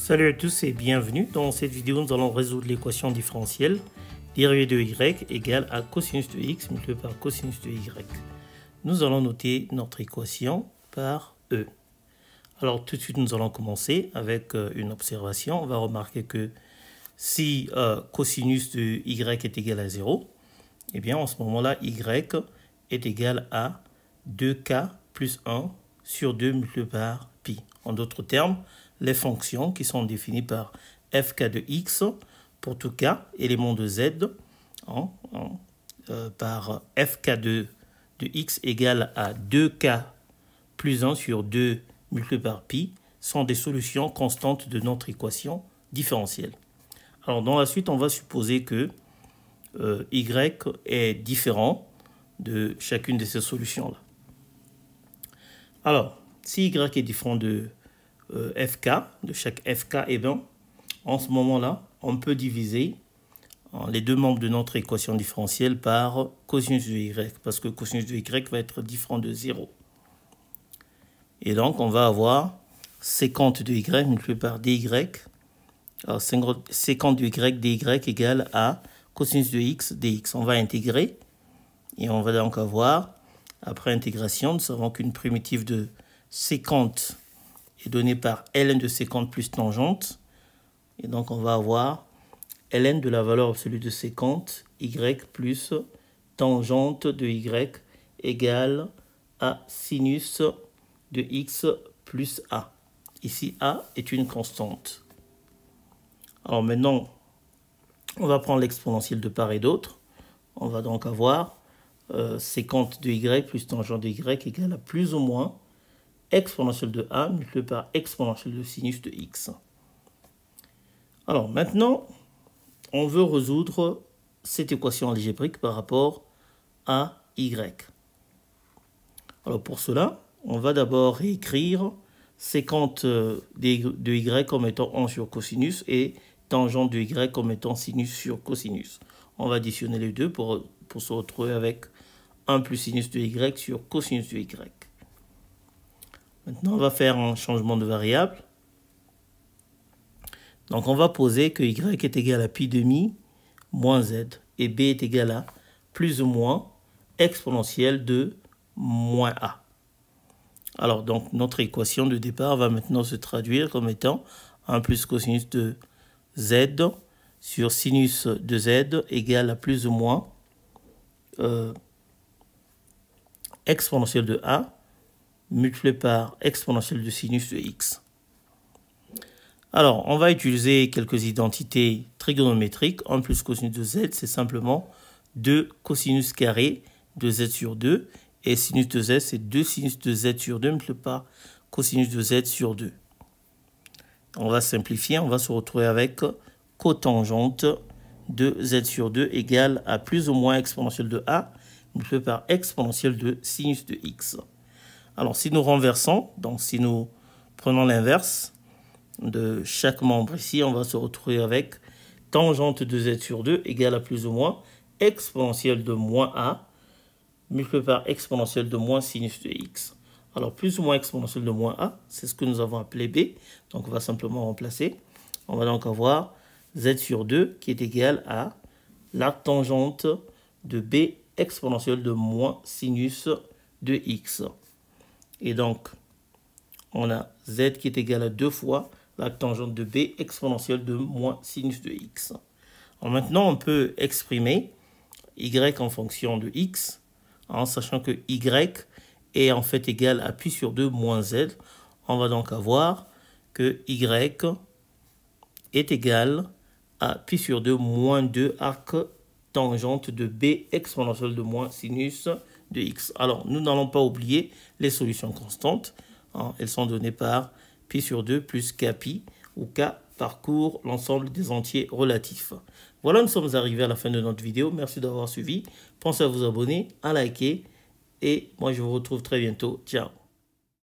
Salut à tous et bienvenue. Dans cette vidéo, nous allons résoudre l'équation différentielle dérivée de y égale à cosinus de x multiplié par cosinus de y. Nous allons noter notre équation par E. Alors tout de suite, nous allons commencer avec une observation. On va remarquer que si cosinus de y est égal à 0, eh bien en ce moment-là, y est égal à 2k plus 1 sur 2 multiplié par pi. En d'autres termes, les fonctions qui sont définies par fk de x pour tout k, élément de z, par fk de x égale à 2k plus 1 sur 2 multiplié par pi, sont des solutions constantes de notre équation différentielle. Alors dans la suite, on va supposer que y est différent de chacune de ces solutions-là. Alors, si y est différent de fk, de chaque fk, eh bien, en ce moment-là, on peut diviser les deux membres de notre équation différentielle par cosinus de y, parce que cosinus de y va être différent de 0. Et donc, on va avoir sécante de y multiplié par dy. Alors, sécante de y dy égale à cosinus de x dx. On va intégrer et on va donc avoir, après intégration, nous savons qu'une primitive de sécante est donnée par ln de sécante plus tangente. Et donc, on va avoir ln de la valeur absolue de sécante, y plus tangente de y égale à sinus de x plus a. Ici, a est une constante. Alors maintenant, on va prendre l'exponentielle de part et d'autre. On va donc avoir sécante de y plus tangente de y égale à plus ou moins exponentielle de a multiplié par exponentielle de sinus de x. Alors maintenant, on veut résoudre cette équation algébrique par rapport à y. Alors pour cela, on va d'abord réécrire sécante de y comme étant 1 sur cosinus et tangente de y comme étant sinus sur cosinus. On va additionner les deux pour se retrouver avec 1 plus sinus de y sur cosinus de y. Maintenant, on va faire un changement de variable. Donc, on va poser que y est égal à pi demi moins z et b est égal à plus ou moins exponentielle de moins a. Alors, donc, notre équation de départ va maintenant se traduire comme étant 1 plus cosinus de z sur sinus de z égale à plus ou moins exponentielle de a multiplié par exponentielle de sinus de x. Alors, on va utiliser quelques identités trigonométriques. 1 plus cosinus de z, c'est simplement 2 cosinus carré de z sur 2. Et sinus de z, c'est 2 sinus de z sur 2 multiplié par cosinus de z sur 2. On va simplifier, on va se retrouver avec cotangente de z sur 2 égale à plus ou moins exponentielle de a multiplié par exponentielle de sinus de x. Alors, si nous renversons, donc si nous prenons l'inverse de chaque membre ici, on va se retrouver avec tangente de z sur 2 égale à plus ou moins exponentielle de moins a multiplié par exponentielle de moins sinus de x. Alors, plus ou moins exponentielle de moins a, c'est ce que nous avons appelé b. Donc, on va simplement remplacer. On va donc avoir z sur 2 qui est égal à la tangente de b exponentielle de moins sinus de x. Et donc, on a z qui est égal à 2 fois la tangente de b exponentielle de moins sinus de x. Alors maintenant, on peut exprimer y en fonction de x, en sachant que y est en fait égal à pi sur 2 moins z. On va donc avoir que y est égal à pi sur 2 moins 2 arc tangente de b exponentielle de moins sinus de x. Alors, nous n'allons pas oublier les solutions constantes. Elles sont données par pi sur 2 plus kpi, où k parcourt l'ensemble des entiers relatifs. Voilà, nous sommes arrivés à la fin de notre vidéo. Merci d'avoir suivi. Pensez à vous abonner, à liker. Et moi, je vous retrouve très bientôt. Ciao.